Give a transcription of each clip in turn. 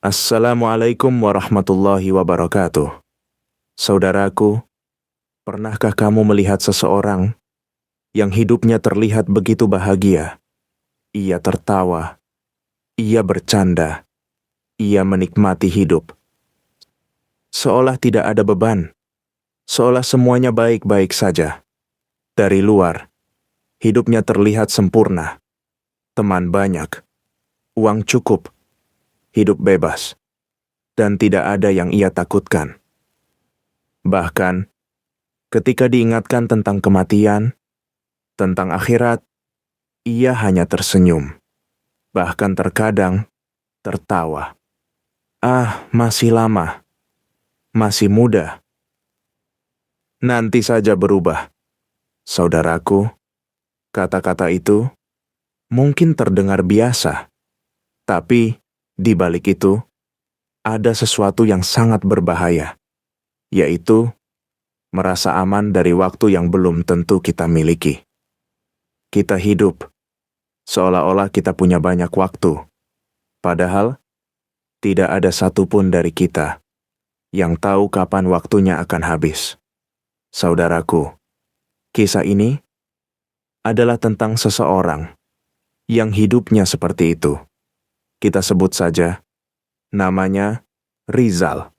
Assalamualaikum warahmatullahi wabarakatuh. Saudaraku, pernahkah kamu melihat seseorang yang hidupnya terlihat begitu bahagia? Ia tertawa, ia bercanda, ia menikmati hidup. Seolah tidak ada beban, seolah semuanya baik-baik saja. Dari luar, hidupnya terlihat sempurna. Teman banyak, uang cukup, hidup bebas, dan tidak ada yang ia takutkan. Bahkan, ketika diingatkan tentang kematian, tentang akhirat, ia hanya tersenyum. Bahkan terkadang, tertawa. Ah, masih lama. Masih muda. Nanti saja berubah. Saudaraku, kata-kata itu mungkin terdengar biasa. Tapi, di balik itu, ada sesuatu yang sangat berbahaya, yaitu merasa aman dari waktu yang belum tentu kita miliki. Kita hidup seolah-olah kita punya banyak waktu, padahal tidak ada satupun dari kita yang tahu kapan waktunya akan habis. Saudaraku, kisah ini adalah tentang seseorang yang hidupnya seperti itu. Kita sebut saja namanya Rizal.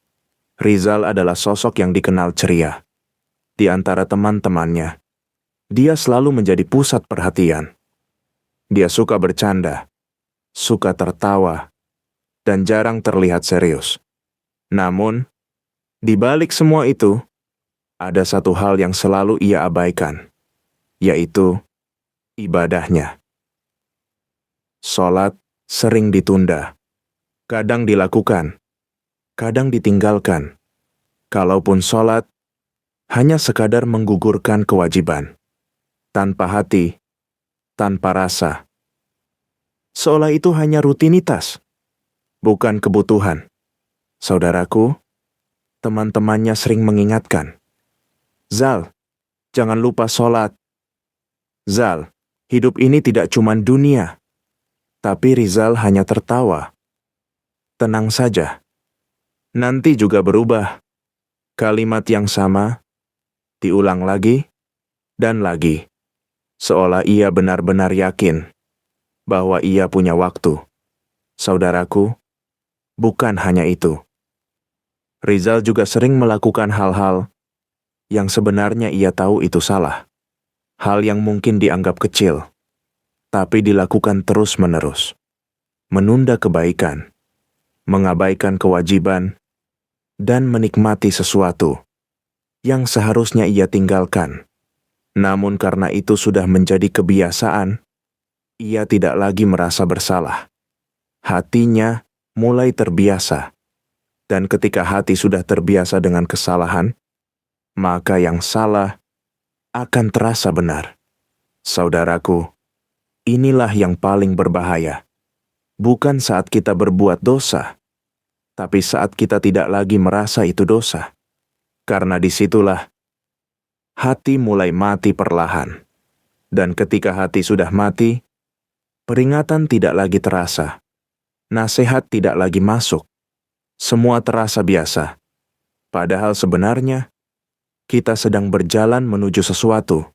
Rizal adalah sosok yang dikenal ceria. Di antara teman-temannya, dia selalu menjadi pusat perhatian. Dia suka bercanda, suka tertawa, dan jarang terlihat serius. Namun, di balik semua itu, ada satu hal yang selalu ia abaikan, yaitu ibadahnya. Sholat sering ditunda, kadang dilakukan, kadang ditinggalkan. Kalaupun sholat, hanya sekadar menggugurkan kewajiban, tanpa hati, tanpa rasa. Seolah itu hanya rutinitas, bukan kebutuhan. Saudaraku, teman-temannya sering mengingatkan, "Zal, jangan lupa sholat. Zal, hidup ini tidak cuma dunia." Tapi Rizal hanya tertawa. Tenang saja, nanti juga berubah. Kalimat yang sama diulang lagi dan lagi, seolah ia benar-benar yakin bahwa ia punya waktu. Saudaraku, bukan hanya itu. Rizal juga sering melakukan hal-hal yang sebenarnya ia tahu itu salah. Hal yang mungkin dianggap kecil, tapi dilakukan terus-menerus. Menunda kebaikan, mengabaikan kewajiban, dan menikmati sesuatu yang seharusnya ia tinggalkan. Namun karena itu sudah menjadi kebiasaan, ia tidak lagi merasa bersalah. Hatinya mulai terbiasa. Dan ketika hati sudah terbiasa dengan kesalahan, maka yang salah akan terasa benar. Saudaraku, inilah yang paling berbahaya. Bukan saat kita berbuat dosa, tapi saat kita tidak lagi merasa itu dosa. Karena disitulah hati mulai mati perlahan. Dan ketika hati sudah mati, peringatan tidak lagi terasa. Nasihat tidak lagi masuk. Semua terasa biasa. Padahal sebenarnya, kita sedang berjalan menuju sesuatu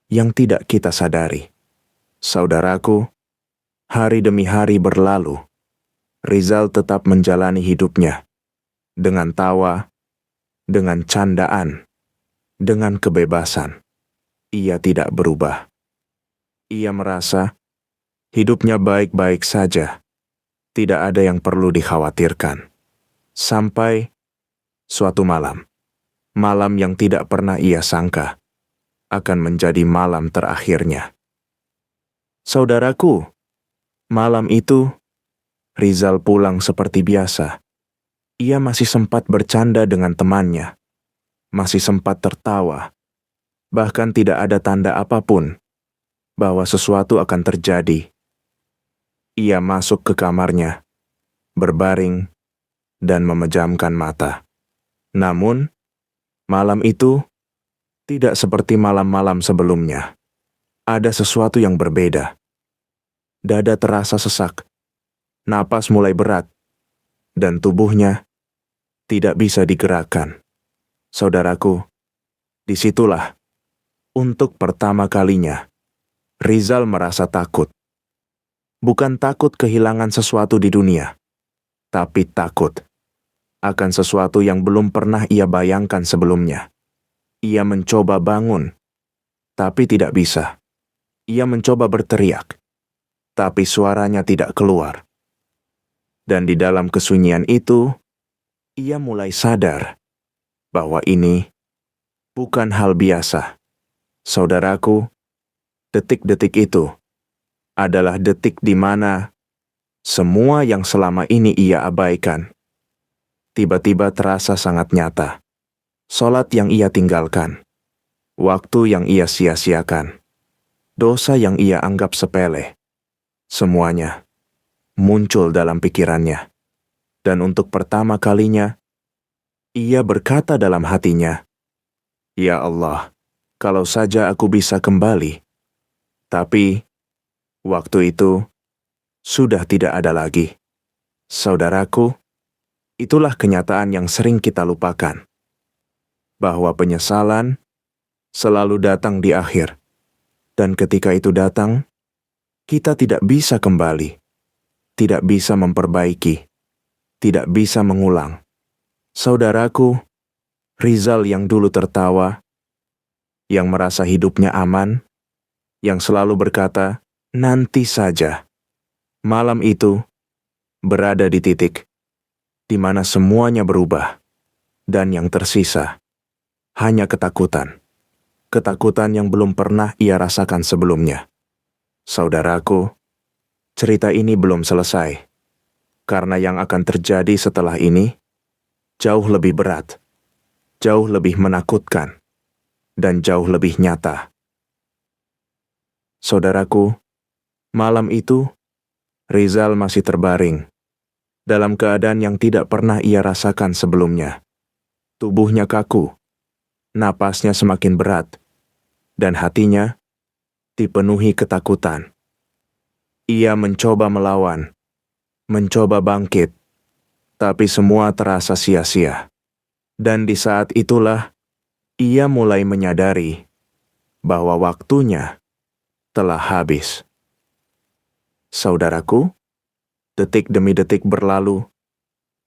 yang tidak kita sadari. Saudaraku, hari demi hari berlalu. Rizal tetap menjalani hidupnya dengan tawa, dengan candaan, dengan kebebasan. Ia tidak berubah. Ia merasa hidupnya baik-baik saja. Tidak ada yang perlu dikhawatirkan. Sampai suatu malam, malam yang tidak pernah ia sangka akan menjadi malam terakhirnya. Saudaraku, malam itu Rizal pulang seperti biasa. Ia masih sempat bercanda dengan temannya, masih sempat tertawa. Bahkan tidak ada tanda apapun bahwa sesuatu akan terjadi. Ia masuk ke kamarnya, berbaring, dan memejamkan mata. Namun, malam itu tidak seperti malam-malam sebelumnya. Ada sesuatu yang berbeda. Dada terasa sesak, napas mulai berat, dan tubuhnya tidak bisa digerakkan. Saudaraku, disitulah untuk pertama kalinya Rizal merasa takut. Bukan takut kehilangan sesuatu di dunia, tapi takut akan sesuatu yang belum pernah ia bayangkan sebelumnya. Ia mencoba bangun, tapi tidak bisa. Ia mencoba berteriak, tapi suaranya tidak keluar. Dan di dalam kesunyian itu, ia mulai sadar bahwa ini bukan hal biasa. Saudaraku, detik-detik itu adalah detik di mana semua yang selama ini ia abaikan tiba-tiba terasa sangat nyata. Salat yang ia tinggalkan, waktu yang ia sia-siakan, dosa yang ia anggap sepele, semuanya muncul dalam pikirannya. Dan untuk pertama kalinya, ia berkata dalam hatinya, "Ya Allah, kalau saja aku bisa kembali." Tapi, waktu itu sudah tidak ada lagi. Saudaraku, itulah kenyataan yang sering kita lupakan. Bahwa penyesalan selalu datang di akhir. Dan ketika itu datang, kita tidak bisa kembali. Tidak bisa memperbaiki, tidak bisa mengulang. Saudaraku, Rizal yang dulu tertawa, yang merasa hidupnya aman, yang selalu berkata, "Nanti saja." Malam itu, berada di titik di mana semuanya berubah, dan yang tersisa hanya ketakutan. Ketakutan yang belum pernah ia rasakan sebelumnya. Saudaraku, cerita ini belum selesai, karena yang akan terjadi setelah ini jauh lebih berat, jauh lebih menakutkan, dan jauh lebih nyata. Saudaraku, malam itu Rizal masih terbaring dalam keadaan yang tidak pernah ia rasakan sebelumnya. Tubuhnya kaku, napasnya semakin berat, dan hatinya dipenuhi ketakutan. Ia mencoba melawan, mencoba bangkit, tapi semua terasa sia-sia. Dan di saat itulah, ia mulai menyadari bahwa waktunya telah habis. Saudaraku, detik demi detik berlalu,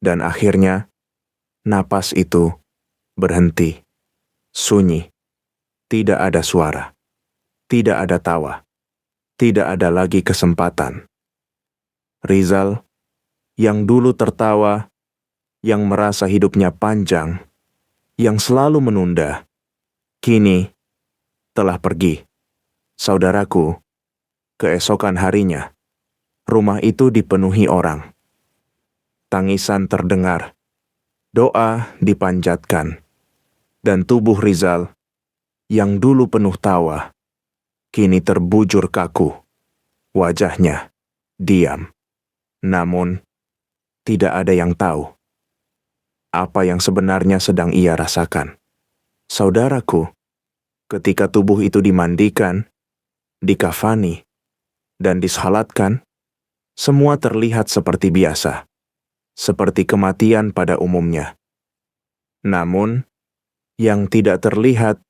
dan akhirnya napas itu berhenti. Sunyi, tidak ada suara, tidak ada tawa. Tidak ada lagi kesempatan. Rizal, yang dulu tertawa, yang merasa hidupnya panjang, yang selalu menunda, kini telah pergi. Saudaraku, keesokan harinya, rumah itu dipenuhi orang. Tangisan terdengar, doa dipanjatkan, dan tubuh Rizal, yang dulu penuh tawa, kini terbujur kaku. Wajahnya diam. Namun, tidak ada yang tahu apa yang sebenarnya sedang ia rasakan. Saudaraku, ketika tubuh itu dimandikan, dikafani, dan disalatkan, semua terlihat seperti biasa, seperti kematian pada umumnya. Namun, yang tidak terlihat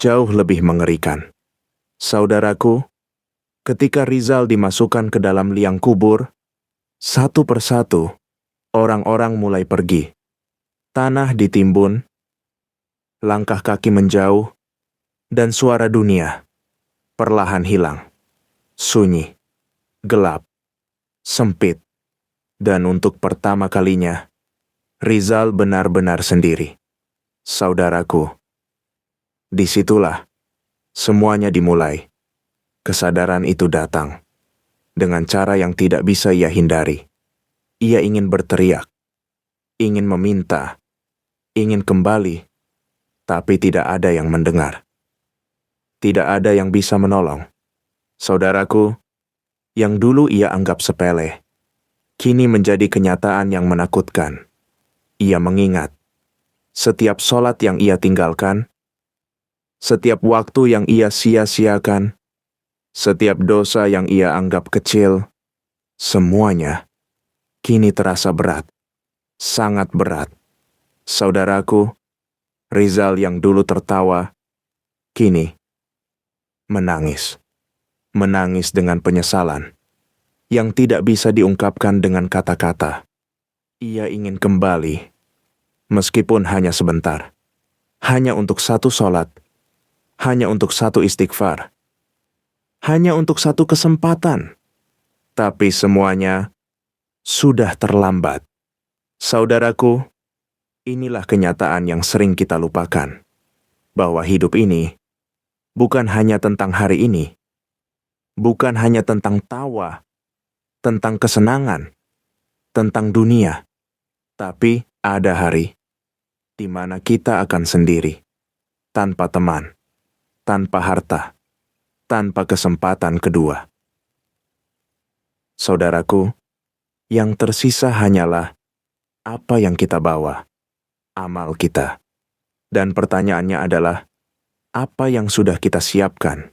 jauh lebih mengerikan. Saudaraku, ketika Rizal dimasukkan ke dalam liang kubur, satu persatu, orang-orang mulai pergi. Tanah ditimbun, langkah kaki menjauh, dan suara dunia perlahan hilang. Sunyi, gelap, sempit, dan untuk pertama kalinya, Rizal benar-benar sendiri. Saudaraku, disitulah semuanya dimulai. Kesadaran itu datang dengan cara yang tidak bisa ia hindari. Ia ingin berteriak, ingin meminta, ingin kembali, tapi tidak ada yang mendengar. Tidak ada yang bisa menolong. Saudaraku, yang dulu ia anggap sepele, kini menjadi kenyataan yang menakutkan. Ia mengingat setiap sholat yang ia tinggalkan, setiap waktu yang ia sia-siakan, setiap dosa yang ia anggap kecil, semuanya kini terasa berat. sangat berat. Saudaraku, Rizal yang dulu tertawa, kini menangis. Menangis dengan penyesalan yang tidak bisa diungkapkan dengan kata-kata. Ia ingin kembali, meskipun hanya sebentar. Hanya untuk satu sholat, hanya untuk satu istighfar, hanya untuk satu kesempatan. Tapi semuanya sudah terlambat. Saudaraku, inilah kenyataan yang sering kita lupakan. Bahwa hidup ini bukan hanya tentang hari ini, bukan hanya tentang tawa, tentang kesenangan, tentang dunia. Tapi ada hari di mana kita akan sendiri, tanpa teman, tanpa harta, tanpa kesempatan kedua. Saudaraku, yang tersisa hanyalah apa yang kita bawa, amal kita. Dan pertanyaannya adalah, apa yang sudah kita siapkan?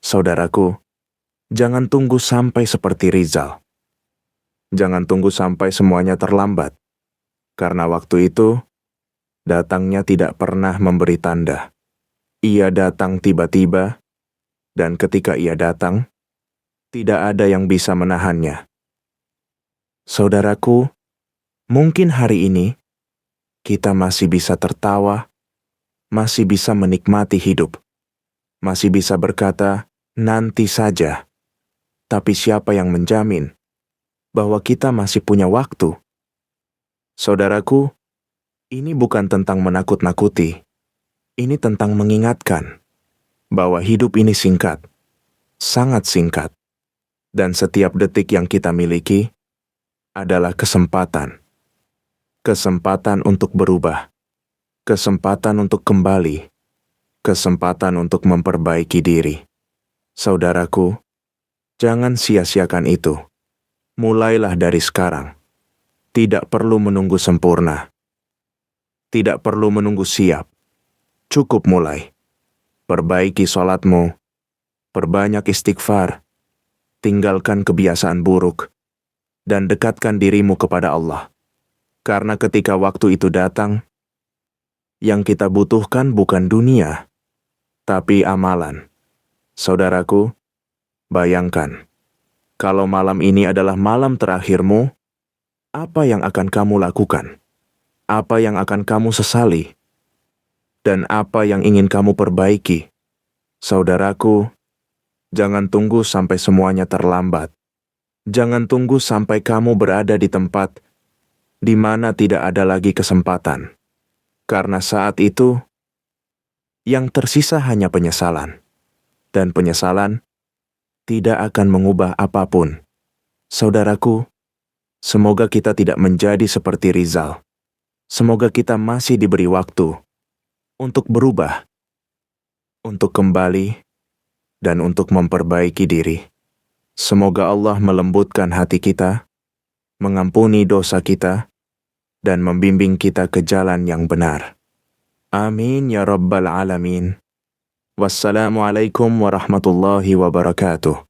Saudaraku, jangan tunggu sampai seperti Rizal. Jangan tunggu sampai semuanya terlambat. Karena waktu itu, datangnya tidak pernah memberi tanda. Ia datang tiba-tiba, dan ketika ia datang, tidak ada yang bisa menahannya. Saudaraku, mungkin hari ini, kita masih bisa tertawa, masih bisa menikmati hidup, masih bisa berkata, nanti saja. Tapi siapa yang menjamin bahwa kita masih punya waktu? Saudaraku, ini bukan tentang menakut-nakuti. Ini tentang mengingatkan bahwa hidup ini singkat, sangat singkat. Dan setiap detik yang kita miliki adalah kesempatan. Kesempatan untuk berubah. Kesempatan untuk kembali. Kesempatan untuk memperbaiki diri. Saudaraku, jangan sia-siakan itu. Mulailah dari sekarang. Tidak perlu menunggu sempurna. Tidak perlu menunggu siap. Cukup mulai. Perbaiki sholatmu. Perbanyak istighfar. Tinggalkan kebiasaan buruk. Dan dekatkan dirimu kepada Allah. Karena ketika waktu itu datang, yang kita butuhkan bukan dunia, tapi amalan. Saudaraku, bayangkan, kalau malam ini adalah malam terakhirmu, apa yang akan kamu lakukan? Apa yang akan kamu sesali? Dan apa yang ingin kamu perbaiki? Saudaraku, jangan tunggu sampai semuanya terlambat. Jangan tunggu sampai kamu berada di tempat di mana tidak ada lagi kesempatan. Karena saat itu, yang tersisa hanya penyesalan. Dan penyesalan tidak akan mengubah apapun. Saudaraku, semoga kita tidak menjadi seperti Rizal. Semoga kita masih diberi waktu untuk berubah, untuk kembali, dan untuk memperbaiki diri. Semoga Allah melembutkan hati kita, mengampuni dosa kita, dan membimbing kita ke jalan yang benar. Amin ya Rabbal Alamin. Wassalamualaikum warahmatullahi wabarakatuh.